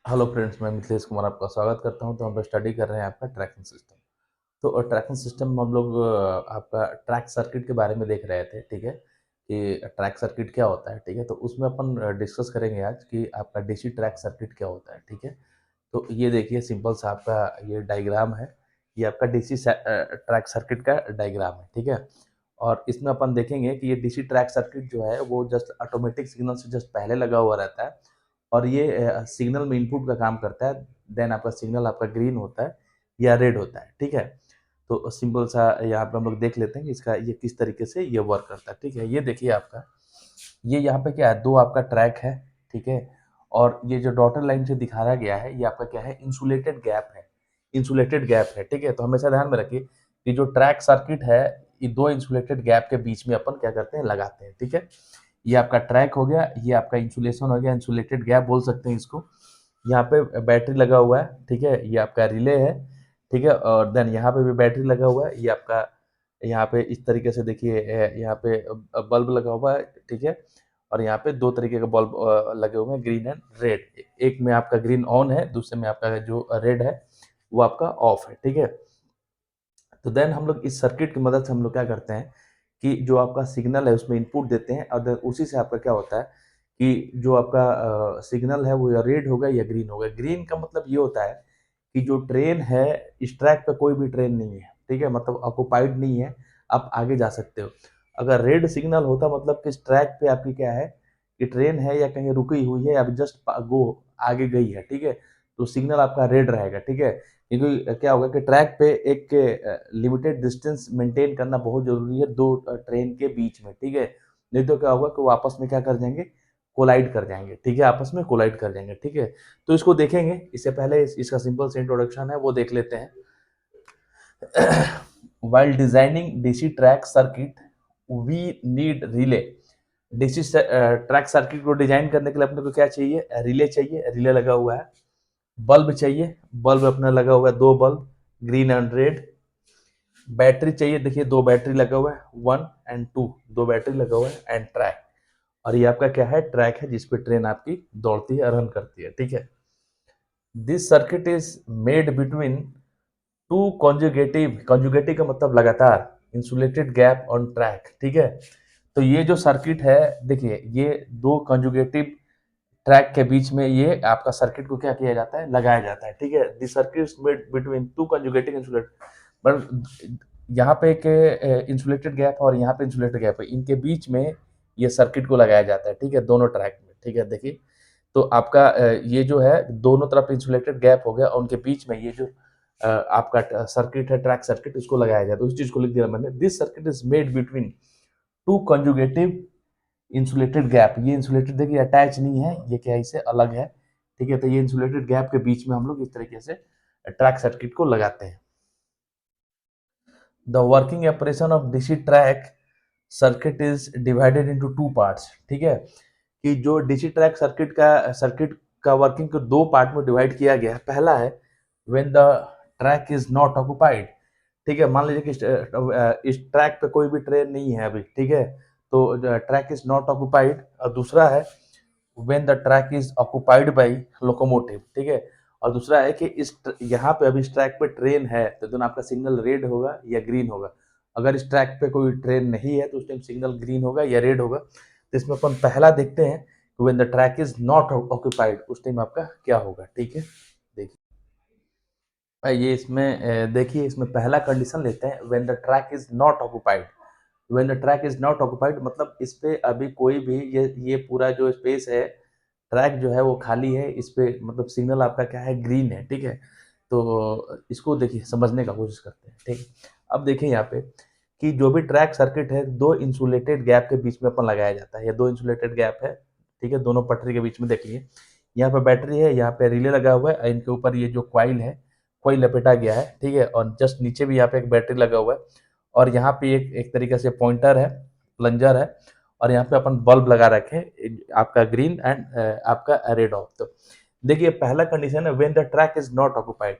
Hello friends, मैं मिथिलेश कुमार आपका स्वागत करता हूं। तो हम लोग स्टडी कर रहे हैं आपका ट्रैकिंग सिस्टम। तो ट्रैकिंग सिस्टम में हम लोग आपका ट्रैक सर्किट के बारे में देख रहे थे। ठीक है कि ट्रैक सर्किट क्या होता है। ठीक है, तो उसमें अपन डिस्कस करेंगे आज कि आपका डीसी ट्रैक सर्किट क्या होता है। ठीक है, तो ये देखिए सिंपल सा आपका ये डायग्राम है। ये आपका डीसी ट्रैक सर्किट का डायग्राम है। ठीक है, और इसमें अपन देखेंगे कि ये डीसी ट्रैक सर्किट जो है वो जस्ट ऑटोमेटिक सिग्नल से जस्ट पहले लगा हुआ रहता है, और ये सिग्नल में इनपुट का काम करता है। देन आपका सिग्नल आपका ग्रीन होता है या रेड होता है। ठीक है, तो सिंपल सा यहाँ पे हम लोग देख लेते हैं कि इसका ये किस तरीके से ये वर्क करता है। ठीक है, ये देखिए आपका ये यहाँ पे क्या है, दो आपका ट्रैक है। ठीक है, और ये जो डॉटेड लाइन से दिखाया गया है ये आपका क्या है, इंसुलेटेड गैप है। इंसुलेटेड गैप है। ठीक है, तो हमेशा ध्यान में रखिए कि जो ट्रैक सर्किट है ये दो इंसुलेटेड गैप के बीच में अपन क्या करते हैं, लगाते हैं। ठीक है, ये आपका ट्रैक हो गया, ये आपका इंसुलेशन हो गया, इंसुलेटेड गैप बोल सकते हैं इसको। यहाँ पे बैटरी लगा हुआ है। ठीक है, ये आपका रिले है। ठीक है, और देन यहाँ पे भी बैटरी लगा हुआ है। ये आपका यहाँ पे इस तरीके से देखिए यहाँ पे बल्ब लगा हुआ है। ठीक है, और यहाँ पे दो तरीके के बल्ब लगे हुए हैं, ग्रीन एंड रेड। एक में आपका ग्रीन ऑन है, दूसरे में आपका जो रेड है वो आपका ऑफ है। ठीक है, तो देन हम लोग इस सर्किट की मदद से हम लोग क्या करते हैं कि जो आपका सिग्नल है उसमें इनपुट देते हैं, और देन उसी से आपका क्या होता है कि जो आपका सिग्नल है वो या रेड होगा या ग्रीन होगा। ग्रीन का मतलब ये होता है कि जो ट्रेन है इस ट्रैक पे कोई भी ट्रेन नहीं है। ठीक है, मतलब ऑक्युपाइड नहीं है, आप आगे जा सकते हो। अगर रेड सिग्नल होता मतलब कि इस ट्रैक पे आपकी क्या है कि ट्रेन है या कहीं रुकी हुई है, अभी जस्ट गो आगे गई है। ठीक है, तो सिग्नल आपका रेड रहेगा। ठीक है, क्योंकि क्या होगा कि ट्रैक पे एक लिमिटेड डिस्टेंस मेंटेन करना बहुत जरूरी है दो ट्रेन के बीच में। ठीक है, नहीं तो क्या होगा कि वो आपस में क्या कर जाएंगे, कोलाइड कर जाएंगे। ठीक है, आपस में कोलाइड कर जाएंगे। ठीक है, तो इसको देखेंगे, इससे पहले इसका सिंपल से इंट्रोडक्शन है वो देख लेते हैं। While designing DC track circuit, we need relay. DC track circuit को डिजाइन करने के लिए अपने को क्या चाहिए, रिले चाहिए। रिले लगा हुआ है, बल्ब चाहिए, बल्ब अपना लगा हुआ है, दो bulb green and red. Battery चाहिए, देखिए दो बैटरी लगा हुआ है, 1 और 2, दो बैटरी लगा हुआ है, एंड ट्रैक। और ये आपका क्या है, ट्रैक है जिसपे ट्रेन आपकी दौड़ती है, रन करती है। ठीक है, this circuit is made between two conjugative. Conjugative का मतलब लगातार, इंसुलेटेड गैप ऑन ट्रैक। ठीक है, तो ये जो सर्किट है देखिए, ये दो कॉन्जुगेटिव ट्रैक के बीच में ये आपका सर्किट को क्या किया जाता है, लगाया जाता है। ठीक है, this circuit is made between two conjugative insulate, पर यहाँ पे एक इंसुलेटेड गैप और यहाँ पे इंसुलेटेड गैप है, इनके बीच में ये सर्किट को लगाया जाता है। ठीक है, दोनों ट्रैक में। ठीक है, देखिए तो आपका ये जो है दोनों तरफ इंसुलेटेड गैप हो गया, और उनके बीच में ये जो आपका सर्किट है, ट्रैक सर्किट, इसको लगाया जाता है। उस चीज को लिख दिया मैंने, this circuit is made between two conjugative insulated gap. ये इंसुलेटेड देखिए अटैच नहीं है, ये क्या इससे अलग है। ठीक है, तो ये इंसुलेटेड गैप के बीच में हम लोग इस तरीके से ट्रैक सर्किट को लगाते हैं। The working operation of DC track circuit is divided into two parts. ठीक है, कि जो डीसी ट्रैक सर्किट का वर्किंग को दो पार्ट में डिवाइड किया गया है। पहला है when the track is not occupied. ठीक है, मान लीजिए कि इस ट्रैक पे कोई भी ट्रेन नहीं है अभी। ठीक है, तो ट्रैक इज नॉट ऑक्युपाइड। और दूसरा है when the track is occupied by locomotive. ठीक है, और दूसरा है कि यहाँ पे अभी इस ट्रैक पे ट्रेन है तो दोनों आपका सिग्नल रेड होगा या ग्रीन होगा। अगर इस ट्रैक पे कोई ट्रेन नहीं है तो उस टाइम सिग्नल ग्रीन होगा या रेड होगा। तो इसमें अपन पहला देखते हैं, when the track is not occupied उस टाइम आपका क्या होगा। ठीक है, देखिए ये इसमें देखिए इसमें पहला कंडीशन लेते हैं, when the track is not occupied. When the track is not occupied मतलब इस पे अभी कोई भी ये पूरा जो स्पेस है, ट्रैक जो है वो खाली है, इस पे मतलब सिग्नल आपका क्या है, ग्रीन है। ठीक है, तो इसको देखिए समझने का कोशिश करते हैं। ठीक है, अब देखिए यहाँ पे कि जो भी ट्रैक सर्किट है दो इंसुलेटेड गैप के बीच में अपन लगाया जाता है। ये दो इंसुलेटेड गैप है। ठीक है, दोनों पटरी के बीच में देखिए यहाँ पे बैटरी है, यहाँ पे रिले लगा हुआ है, इनके ऊपर ये जो क्वाइल है कोई लपेटा गया है। ठीक है, और जस्ट नीचे भी यहाँ पे एक बैटरी लगा हुआ है, और यहाँ पे एक एक तरीके से पॉइंटर है, प्लंजर है, और यहाँ पे अपन बल्ब लगा रखे हैं, आपका ग्रीन एंड आपका रेड ऑफ। तो देखिए पहला कंडीशन है when the track is not occupied,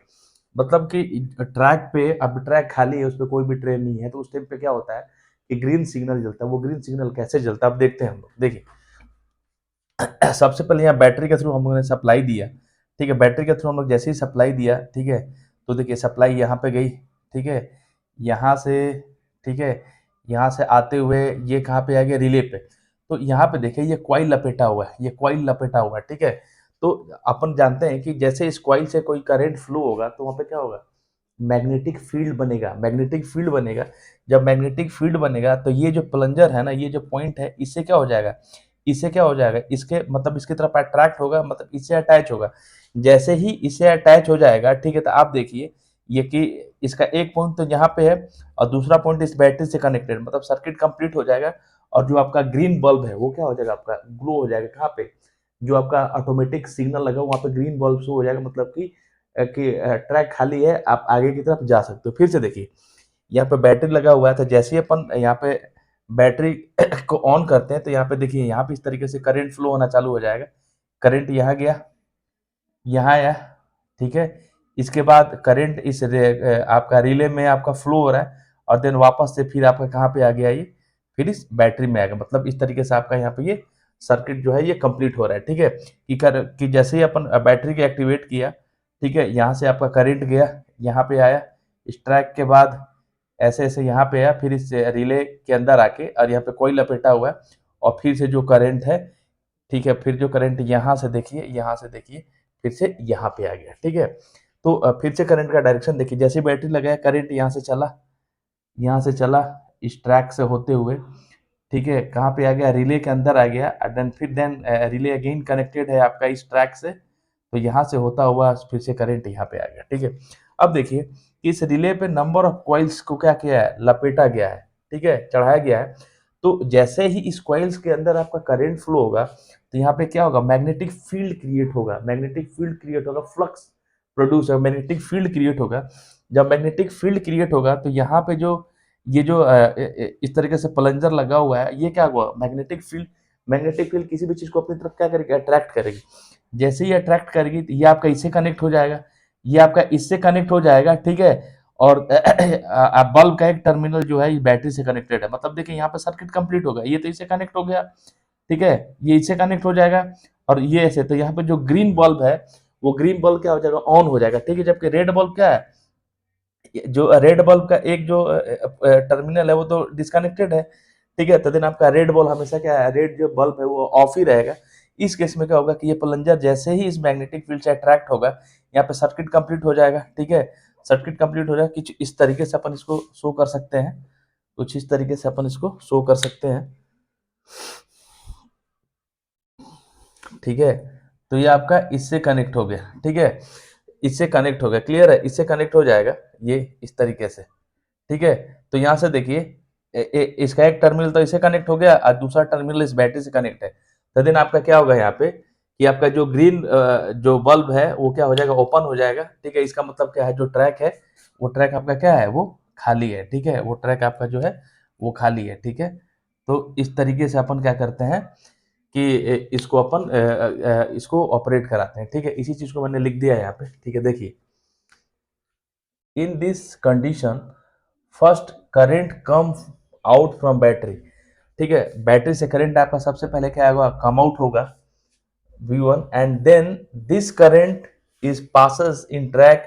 मतलब कि ट्रैक पे अब ट्रैक खाली है, उस पर कोई भी ट्रेन नहीं है, तो उस टाइम पे क्या होता है कि ग्रीन सिग्नल जलता है। वो ग्रीन सिग्नल कैसे जलता है अब देखते हैं हम लोग। देखिए सबसे पहले यहाँ बैटरी के थ्रू हम लोगों ने सप्लाई दिया, ठीक है, बैटरी के थ्रू हम लोग जैसे ही सप्लाई दिया, ठीक है, तो देखिए सप्लाई यहाँ पे गई, ठीक है, यहाँ से, ठीक है, यहाँ से आते हुए ये कहाँ पे आ गया, रिले पे। तो यहाँ पे देखिए ये कॉइल लपेटा हुआ है, ये कॉइल लपेटा हुआ है, ठीक है। तो अपन जानते हैं कि जैसे इस कॉइल से कोई करंट फ्लो होगा तो वहाँ पे क्या होगा, मैग्नेटिक फील्ड बनेगा, मैग्नेटिक फील्ड बनेगा। जब मैग्नेटिक फील्ड बनेगा तो ये जो प्लंजर है ना, ये जो पॉइंट है, इससे क्या हो जाएगा, इससे क्या हो जाएगा, इसके मतलब इसकी तरफ अट्रैक्ट होगा, मतलब इससे अटैच होगा। जैसे ही इससे अटैच हो जाएगा, ठीक है, तो आप देखिए ये कि इसका एक पॉइंट तो यहाँ पे है और दूसरा पॉइंट इस बैटरी से कनेक्टेड, मतलब सर्किट कंप्लीट हो जाएगा। और जो आपका ग्रीन बल्ब है वो क्या हो जाएगा, आपका ग्लो हो जाएगा। कहाँ पे, जो आपका ऑटोमेटिक सिग्नल लगा वहाँ पे ग्रीन बल्ब शो हो जाएगा, मतलब कि ट्रैक खाली है, आप आगे की तरफ जा सकते हो। फिर से देखिए यहाँ पे बैटरी लगा हुआ है, तो जैसे ही अपन यहाँ पे बैटरी को ऑन करते हैं तो यहाँ पे देखिए यहाँ पे इस तरीके से करंट फ्लो होना चालू हो जाएगा। करंट यहाँ गया, यहाँ आया, ठीक है। इसके बाद करंट आपका रिले में आपका फ्लो हो रहा है और देन वापस से फिर आपका कहाँ पे आ गया, ये फिर इस बैटरी में आ गया। मतलब इस तरीके से आपका यहाँ पे ये सर्किट जो है ये कंप्लीट हो रहा है, ठीक है। कि जैसे ही अपन बैटरी को एक्टिवेट किया, ठीक है, यहाँ से आपका करंट गया, यहाँ पे आया, इस ट्रैक के बाद ऐसे ऐसे यहाँ पे आया, फिर इस रिले के अंदर आके और यहाँ पे कोई लपेटा हुआ है और फिर से जो करंट है, ठीक है, फिर जो करंट यहाँ से देखिए, यहाँ से देखिए, फिर से यहाँ पे आ गया, ठीक है। तो फिर से करंट का डायरेक्शन देखिए, जैसे बैटरी लगाया करंट यहाँ से चला, यहाँ से चला इस ट्रैक से होते हुए, ठीक है, कहाँ पे आ गया, रिले के अंदर आ गया। देन रिले अगेन कनेक्टेड है आपका इस ट्रैक से, तो यहाँ से होता हुआ फिर से करंट यहाँ पे आ गया, ठीक है। अब देखिए इस रिले पे नंबर ऑफ कॉइल्स को क्या किया है, लपेटा गया है, ठीक है, चढ़ाया गया है। तो जैसे ही इस कॉइल्स के अंदर आपका करंट फ्लो होगा तो यहाँ पे क्या होगा, मैग्नेटिक फील्ड क्रिएट होगा, मैग्नेटिक फील्ड क्रिएट होगा, फ्लक्स प्रोड्यूस होगा, मैग्नेटिक फील्ड क्रिएट होगा। जब मैग्नेटिक फील्ड क्रिएट होगा तो यहाँ पे जो ये जो इस तरीके से प्लंजर लगा हुआ है, ये क्या हुआ, मैग्नेटिक फील्ड। मैग्नेटिक फील्ड किसी भी चीज को अपनी तरफ क्या करेगी, अट्रैक्ट करेगी। जैसे ही अट्रैक्ट करेगी तो ये आपका इससे कनेक्ट हो जाएगा, ये आपका इससे कनेक्ट हो जाएगा, ठीक है। और बल्ब का एक टर्मिनल जो है ये बैटरी से कनेक्टेड है, मतलब देखिए यहाँ पे सर्किट कंप्लीट होगा, ये तो इससे कनेक्ट हो गया, ठीक है, ये इससे कनेक्ट हो जाएगा और ये ऐसे। तो यहाँ पे जो ग्रीन बल्ब है वो ग्रीन बल्ब क्या हो जाएगा, ऑन हो जाएगा, ठीक है। जबकि रेड बल्ब क्या है, जो रेड बल्ब का एक जो टर्मिनल है वो तो डिस्कनेक्टेड है, ठीक है। तो दिन आपका रेड बल्ब हमेशा क्या है, रेड जो बल्ब है वो ऑफ ही रहेगा। इस केस में क्या होगा कि ये प्लंजर जैसे ही इस मैग्नेटिक फील्ड से अट्रैक्ट होगा, यहाँ पे सर्किट कंप्लीट हो जाएगा, ठीक है। सर्किट कंप्लीट हो जाएगा, कुछ इस तरीके से अपन इसको शो कर सकते हैं, कुछ इस तरीके से अपन इसको शो कर सकते हैं, ठीक है। तो ये आपका इससे कनेक्ट हो गया, ठीक है, इससे कनेक्ट हो गया, क्लियर है, इससे कनेक्ट हो जाएगा ये इस तरीके से, ठीक है। तो यहाँ से देखिए इसका एक टर्मिनल तो इससे कनेक्ट हो गया और दूसरा टर्मिनल इस बैटरी से कनेक्ट है। तो देन आपका क्या होगा यहाँ पे कि आपका जो ग्रीन जो बल्ब है वो क्या हो जाएगा, ओपन हो जाएगा, ठीक है। इसका मतलब क्या है, जो ट्रैक है वो ट्रैक आपका क्या है, वो खाली है, ठीक है, वो ट्रैक आपका जो है वो खाली है, ठीक है। तो इस तरीके से अपन क्या करते हैं कि इसको अपन इसको ऑपरेट कराते हैं, ठीक है। इसी चीज को मैंने लिख दिया है यहाँ पे, ठीक है। देखिए in this condition first current come out from battery, ठीक है, बैटरी से करंट आपका सबसे पहले क्या होगा, कम आउट होगा V1 and then this current is passes in track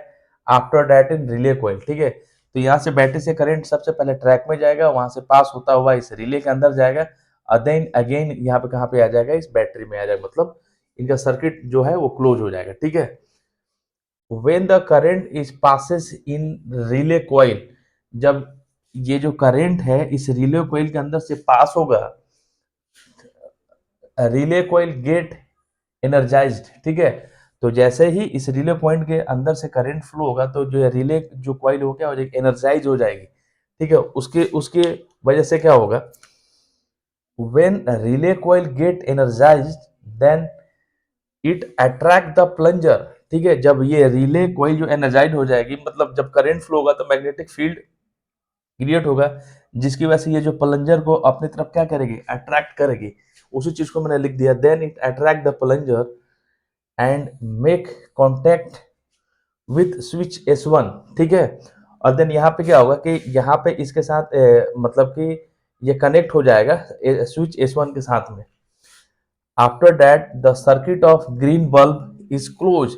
after that in relay coil, ठीक है। तो यहाँ से बैटरी से करंट सबसे पहले ट्रैक में जाएगा, वहां से पास होता हुआ इस रिले के अंदर जाएगा और देन अगेन यहाँ पे कहाँ पे आ जाएगा, इस बैटरी में आ जाएगा, मतलब इनका सर्किट जो है वो क्लोज हो जाएगा, ठीक है। when the current is passes in relay coil, जब ये जो करंट है इस रिले कॉइल के अंदर से पास होगा, रिले कॉइल गेट एनर्जाइज्ड, ठीक है। तो जैसे ही इस रिले पॉइंट के अंदर से करंट फ्लो होगा तो जो रिले जो कॉइल हो क्या हो जाएगी, एनर्जाइज हो जाएगी, ठीक है। उसके उसके वजह से क्या होगा, when relay coil get energized then it attract the plunger, ठीक है। जब ये रिले कॉइल जो एनर्जाइज हो जाएगी, मतलब जब करंट फ्लो होगा तो मैग्नेटिक फील्ड क्रिएट होगा, जिसकी वजह से ये जो प्लंजर को अपनी तरफ क्या करेगी, अट्रैक्ट करेगी। उसी चीज को मैंने लिख दिया, then it attract the plunger and make contact with switch S1, ठीक है। और देन यहाँ पे क्या होगा कि यहाँ पे इसके साथ मतलब कि ये कनेक्ट हो जाएगा स्विच S1 के साथ में। After that, the circuit of green bulb is closed.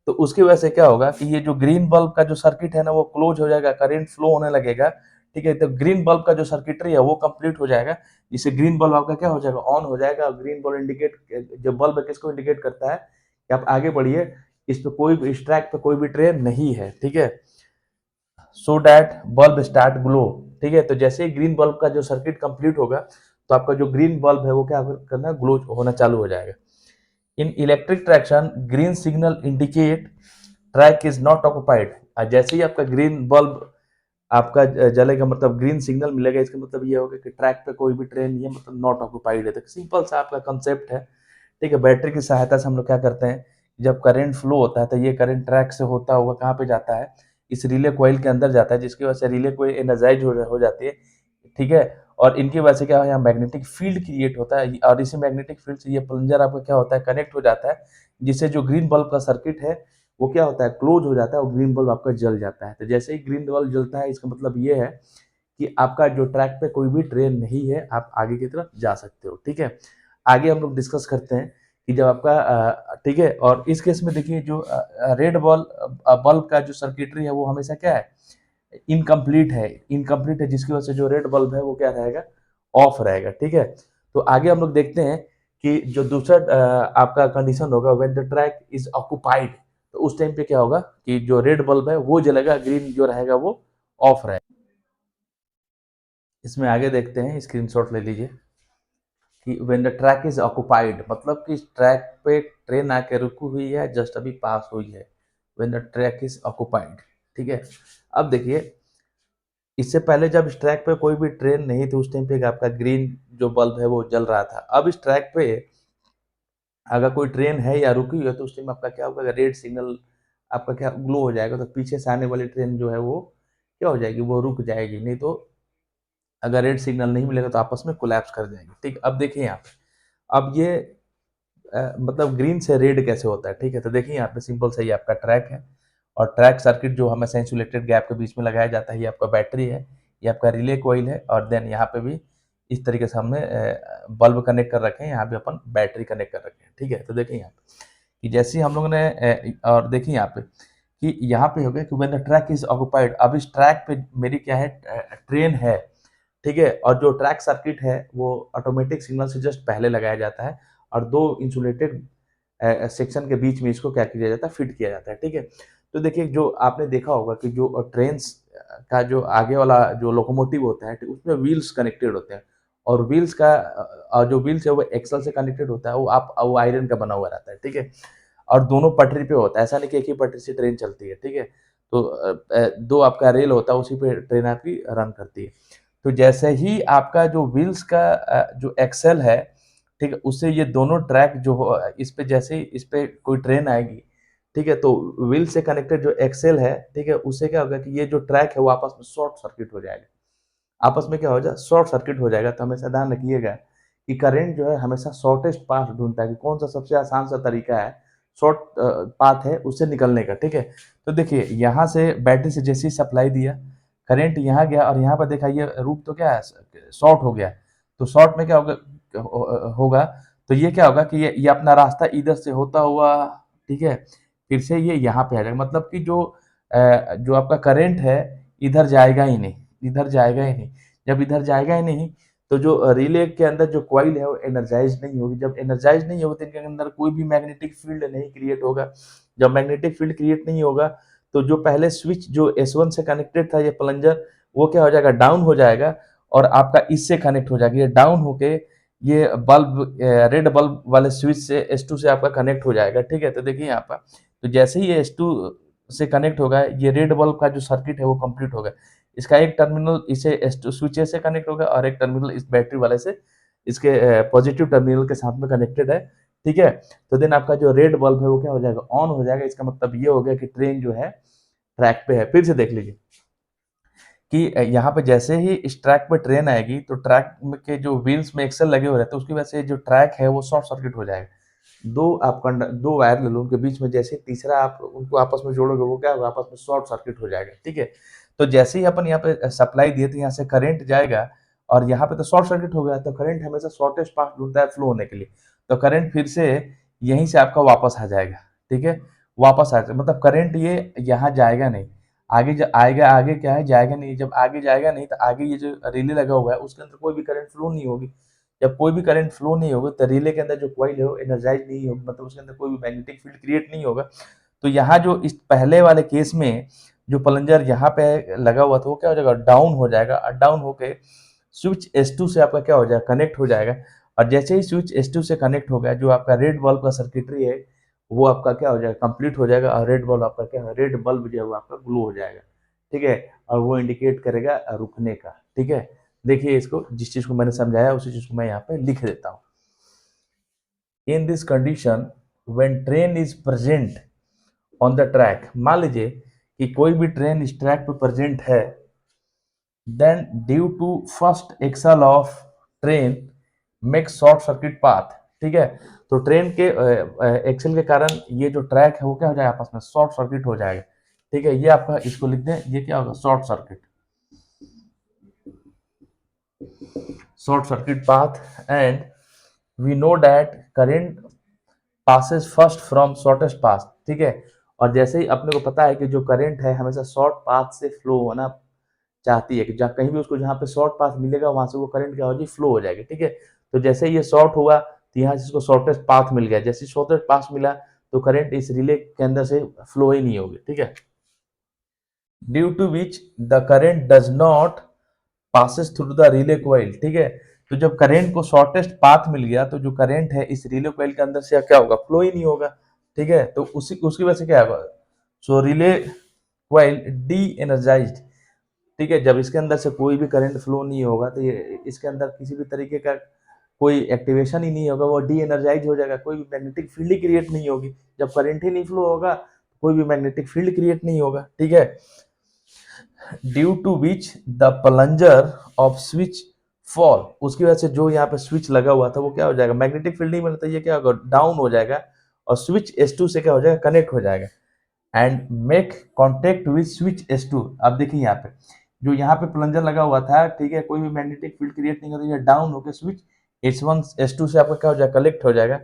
तो उसकी वजह से क्या होगा कि ये जो ग्रीन बल्ब का जो सर्किट है ना वो क्लोज हो जाएगा, करंट फ्लो होने लगेगा, ठीक है। तो ग्रीन बल्ब का जो सर्किटरी है वो कंप्लीट हो जाएगा, जिससे ग्रीन बल्ब आपका क्या हो जाएगा, ऑन हो जाएगा। और ग्रीन बल्ब इंडिकेट, जो बल्ब है किसको इंडिकेट करता है कि आप आगे बढ़िए, इस पे कोई भी, इस ट्रैक पे कोई भी ट्रेन नहीं है, ठीक है। So that bulb start glow, ठीक है। तो जैसे ही ग्रीन बल्ब का जो सर्किट कंप्लीट होगा, तो आपका जो ग्रीन बल्ब है वो क्या करना है, ग्लो होना चालू हो जाएगा। इन electric traction green signal indicate track is not occupied. जैसे ही आपका ग्रीन बल्ब आपका जलेगा, मतलब ग्रीन सिग्नल मिलेगा, इसका मतलब ये होगा कि ट्रैक पे कोई भी ट्रेन नहीं है, मतलब नॉट ऑक्युपाइड है। तो सिंपल सा आपका कंसेप्ट है, ठीक है। बैटरी की सहायता से हम लोग क्या करते हैं, जब करंट फ्लो होता है तो ये करंट ट्रैक से होता हुआ कहाँ पे जाता है, इस रिले कॉइल के अंदर जाता है, जिसकी वजह से रिले कॉइल एनर्जाइज हो जाती है, ठीक है। और इनकी वजह से क्या है, यहाँ मैग्नेटिक फील्ड क्रिएट होता है, और इसी मैग्नेटिक फील्ड से ये प्लंजर आपका क्या होता है, कनेक्ट हो जाता है, जिससे जो ग्रीन बल्ब का सर्किट है वो क्या होता है, क्लोज हो जाता है, और ग्रीन बल्ब आपका जल जाता है। तो जैसे ही ग्रीन बल्ब जलता है, इसका मतलब ये है कि आपका जो ट्रैक पे कोई भी ट्रेन नहीं है, आप आगे की तरफ जा सकते हो, ठीक है। आगे हम लोग डिस्कस करते हैं कि जब आपका ठीक है। और इस केस में देखिए, जो रेड बल्ब का जो सर्किटरी है वो हमेशा क्या है, इनकम्प्लीट है, जिसकी वजह से जो रेड बल्ब है वो क्या रहेगा, ऑफ रहेगा, ठीक है। तो आगे हम लोग देखते हैं कि जो दूसरा आपका कंडीशन होगा, when the track is occupied, तो उस टाइम पे क्या होगा कि जो रेड बल्ब है वो जलेगा, ग्रीन जो रहेगा वो ऑफ रहेगा। इसमें आगे देखते हैं, स्क्रीनशॉट ले लीजिए कि when the track is occupied, मतलब कि इस ट्रैक पे ट्रेन आके रुकी हुई है, जस्ट अभी पास हुई है, when the track is occupied, ठीक है। अब देखिए, इससे पहले जब इस ट्रैक पे कोई भी ट्रेन नहीं थी, उस टाइम पे आपका ग्रीन जो बल्ब है वो जल रहा था। अब इस ट्रैक पे अगर कोई ट्रेन है या रुकी हुई है, तो उस टाइम आपका क्या होगा, रेड सिग्नल आपका क्या ग्लो हो जाएगा, तो पीछे से आने वाली ट्रेन जो है वो क्या हो जाएगी, वो रुक जाएगी। नहीं तो अगर रेड सिग्नल नहीं मिलेगा तो आपस में कोलैप्स कर जाएंगे, ठीक। अब देखिए यहाँ पे, अब ये मतलब ग्रीन से रेड कैसे होता है, ठीक है। तो देखिए यहाँ पे सिंपल से ही आपका ट्रैक है, और ट्रैक सर्किट जो हमेशा इंसुलेटेड गैप के बीच में लगाया जाता है, ये आपका बैटरी है, ये आपका रिले कॉइल है, और देन यहाँ पे भी इस तरीके से हमने बल्ब कनेक्ट कर रखे हैं, यहाँ पे अपन बैटरी कनेक्ट कर रखे हैं, ठीक है। तो देखिए यहाँ पे कि जैसे ही हम लोगों ने और देखिए यहाँ पे कि यहाँ पे हो गया कि when the track is occupied, अब इस ट्रैक पे मेरी क्या है, ट्रेन है, ठीक है। और जो ट्रैक सर्किट है वो ऑटोमेटिक सिग्नल से जस्ट पहले लगाया जाता है, और दो इंसुलेटेड सेक्शन के बीच में इसको क्या किया जाता है, फिट किया जाता है, ठीक है। तो देखिए, जो आपने देखा होगा कि जो ट्रेन्स का जो आगे वाला जो लोकोमोटिव होता है, उसमें व्हील्स कनेक्टेड होते हैं, और व्हील्स का जो व्हील्स है वो एक्सल से कनेक्टेड होता है, वो आयरन का बना हुआ रहता है, ठीक है। और दोनों पटरी पे होता है, ऐसा नहीं कि एक ही पटरी से ट्रेन चलती है, ठीक है। तो दो आपका रेल होता है, उसी पे ट्रेन आपकी रन करती है। तो जैसे ही आपका जो व्हील्स का जो एक्सेल है, ठीक है, उससे ये दोनों ट्रैक जो हो, इस पे जैसे ही इस पे कोई ट्रेन आएगी, ठीक है, तो व्हील से कनेक्टेड जो एक्सेल है, ठीक है, उससे क्या होगा कि ये जो ट्रैक है वो आपस में शॉर्ट सर्किट हो जाएगा, आपस में क्या हो जाए, शॉर्ट सर्किट हो जाएगा। तो हमेशा ध्यान रखिएगा कि करंट जो है हमेशा शॉर्टेस्ट पाथ ढूंढता है, कि कौन सा सबसे आसान सा तरीका है, शॉर्ट पाथ है उससे निकलने का, ठीक है। तो देखिए, यहाँ से बैटरी से जैसे ही सप्लाई दिया, करंट यहाँ गया, और यहाँ पर देखा ये रूट तो क्या है, शॉर्ट हो गया। तो शॉर्ट में क्या होगा, होगा तो ये क्या होगा कि ये अपना रास्ता इधर से होता हुआ, ठीक है, फिर से ये यहाँ पे आ जाएगा, मतलब कि जो आपका करंट है इधर जाएगा ही नहीं, इधर जाएगा ही नहीं। जब इधर जाएगा ही नहीं, तो जो रिले के अंदर जो कॉइल है वो एनर्जाइज नहीं होगी। जब एनर्जाइज नहीं होगी तो इनके अंदर कोई भी मैग्नेटिक फील्ड नहीं क्रिएट होगा। जब मैग्नेटिक फील्ड क्रिएट नहीं होगा, तो जो पहले स्विच जो S1 से कनेक्टेड था, ये प्लंजर, वो क्या हो जाएगा, डाउन हो जाएगा, और आपका इससे कनेक्ट हो जाएगा, ये डाउन होके ये बल्ब, रेड बल्ब वाले स्विच से S2 से आपका कनेक्ट हो जाएगा, ठीक है। तो देखिए यहाँ पर, तो जैसे ही ये S2 से कनेक्ट होगा, ये रेड बल्ब का जो सर्किट है वो कंप्लीट होगा। इसका एक टर्मिनल इसे स्विच से कनेक्ट होगा, और एक टर्मिनल इस बैटरी वाले से, इसके पॉजिटिव टर्मिनल के साथ में कनेक्टेड है, ठीक है। तो देन आपका जो रेड बल्ब है वो क्या हो जाएगा, ऑन हो जाएगा। इसका मतलब ये हो गया कि ट्रेन जो है ट्रैक पे है। फिर से देख लीजिए कि यहाँ पे जैसे ही इस ट्रैक पे ट्रेन आएगी, तो ट्रैक के जो व्हील्स में एक्सल लगे हुए रहते हैं, उसकी वजह से जो ट्रैक है वो शॉर्ट सर्किट हो जाएगा। दो वायर ले लो, उनके बीच में जैसे तीसरा आप उनको आपस में जोड़ोगे, वो क्या होगा, आपस में शॉर्ट सर्किट हो जाएगा, ठीक है। तो जैसे ही अपन यहाँ पे सप्लाई दिए, तो यहाँ से करंट जाएगा, और यहाँ पे तो शॉर्ट सर्किट हो गया, तो करंट हमेशा शॉर्टेस्ट पाथ ढूंढता है फ्लो होने के लिए। तो करंट फिर से यहीं से आपका वापस आ जाएगा, ठीक है, वापस आ जाए, मतलब करंट ये यहाँ जाएगा नहीं, आगे आएगा, आगे क्या है, जाएगा नहीं। जब आगे जाएगा नहीं तो आगे ये जो रिले लगा हुआ है उसके अंदर कोई भी करंट फ्लो नहीं होगी। जब कोई भी करंट फ्लो नहीं होगा तो रिले के अंदर जो कॉइल है वो एनर्जाइज नहीं होगी, मतलब उसके अंदर कोई भी मैग्नेटिक फील्ड क्रिएट नहीं होगा। तो यहाँ जो इस पहले वाले केस में जो प्लंजर यहाँ पे लगा हुआ था वो क्या हो जाएगा, डाउन हो जाएगा, और डाउन होके स्विच S2 से आपका क्या हो जाएगा, कनेक्ट हो जाएगा। और जैसे ही स्विच S2 से कनेक्ट हो गया, जो आपका रेड बल्ब का सर्किटरी है वो आपका क्या हो जाएगा, कंप्लीट हो जाएगा, और रेड बल्ब आपका क्या है, रेड बल्ब जो है वो आपका ग्लो हो जाएगा। ठीक है, और वो इंडिकेट करेगा रुकने का। ठीक है, देखिए इसको, जिस चीज को मैंने समझाया उसी चीज को मैं यहाँ पे लिख देता हूँ। In this condition when train is present on the track, मान लीजिए कि कोई भी ट्रेन इस ट्रैक पे प्रेजेंट है, then due to first axle of train make short circuit path. ठीक है, तो ट्रेन के एक्सल के कारण ये जो ट्रैक है वो क्या हो जाएगा, आपस में शॉर्ट सर्किट हो जाएगा। ठीक है, ये आपका, इसको लिख दें, ये क्या होगा, short circuit, short circuit path. And we know that current passes first from shortest path. ठीक है, और जैसे ही अपने को पता है कि जो करंट है हमेशा शॉर्ट पाथ से फ्लो होना चाहती है, कि जहाँ कहीं भी उसको जहाँ पे शॉर्ट पाथ मिलेगा वहां से वो करंट क्या हो जाएगी, फ्लो हो जाएगी। ठीक है, तो जैसे ही ये शॉर्ट हुआ तो यहाँ से इसको शॉर्टेस्ट पाथ मिल गया, जैसे शॉर्टेस्ट पाथ मिला तो करंट इस रिले के अंदर से फ्लो ही नहीं होगी। ठीक है, due to which the current does not passes through the relay coil. ठीक है, तो जब करंट को शॉर्टेस्ट पाथ मिल गया तो जो करंट है इस रिले कॉइल के अंदर से क्या होगा, फ्लो ही नहीं होगा। ठीक है, तो उसी उसकी वजह से क्या होगा, सो रिले कॉइल डी एनर्जाइज्ड। ठीक है, जब इसके अंदर से कोई भी करंट फ्लो नहीं होगा तो ये इसके अंदर किसी भी तरीके का कोई एक्टिवेशन ही नहीं होगा, वो डी एनर्जाइज हो जाएगा, कोई भी मैग्नेटिक फील्ड ही क्रिएट नहीं होगी। जब करंट ही नहीं फ्लो होगा कोई भी मैग्नेटिक फील्ड क्रिएट नहीं होगा। ठीक है, due to which the plunger of switch fall, उसकी वजह से जो यहाँ पे स्विच लगा हुआ था वो क्या हो जाएगा, मैग्नेटिक फील्ड नहीं मिलता, ये क्या होगा, डाउन हो जाएगा, और स्विच S2 से क्या हो जाएगा, कनेक्ट हो जाएगा, and make contact with switch S2। अब देखिए यहाँ पे जो यहाँ पे प्लंजर लगा हुआ था, ठीक है, कोई भी मैग्नेटिक फील्ड क्रिएट नहीं करता, ये डाउन होकर स्विच S1 S2 से आपका क्या हो जाएगा, कलेक्ट हो जाएगा,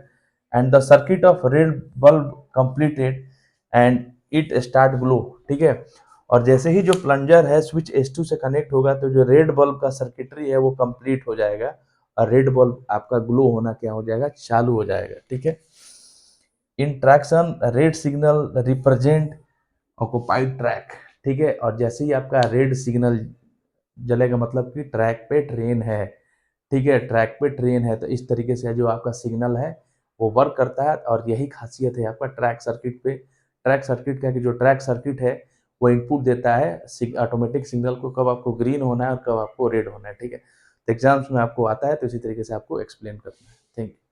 and the circuit of red bulb completed and it start glow. ठीक है, और जैसे ही जो प्लंजर है स्विच S2 से कनेक्ट होगा तो जो रेड बल्ब का सर्किटरी है वो कंप्लीट हो जाएगा, और रेड बल्ब आपका ग्लो होना क्या हो जाएगा, चालू हो जाएगा। ठीक है, in traction red signal represent occupied track. ठीक है, और जैसे ही आपका रेड सिग्नल जलेगा मतलब कि ट्रैक पे ट्रेन है। ठीक है, ट्रैक पे ट्रेन है, तो इस तरीके से जो आपका सिग्नल है वो वर्क करता है, और यही खासियत है आपका ट्रैक सर्किट पे। ट्रैक सर्किट का कि जो ट्रैक सर्किट है वो इनपुट देता है ऑटोमेटिक सिग्नल को, कब आपको ग्रीन होना है और कब आपको रेड होना है। ठीक है, तो एग्जाम्स में आपको आता है तो इसी तरीके से आपको एक्सप्लेन करना है। Thank you.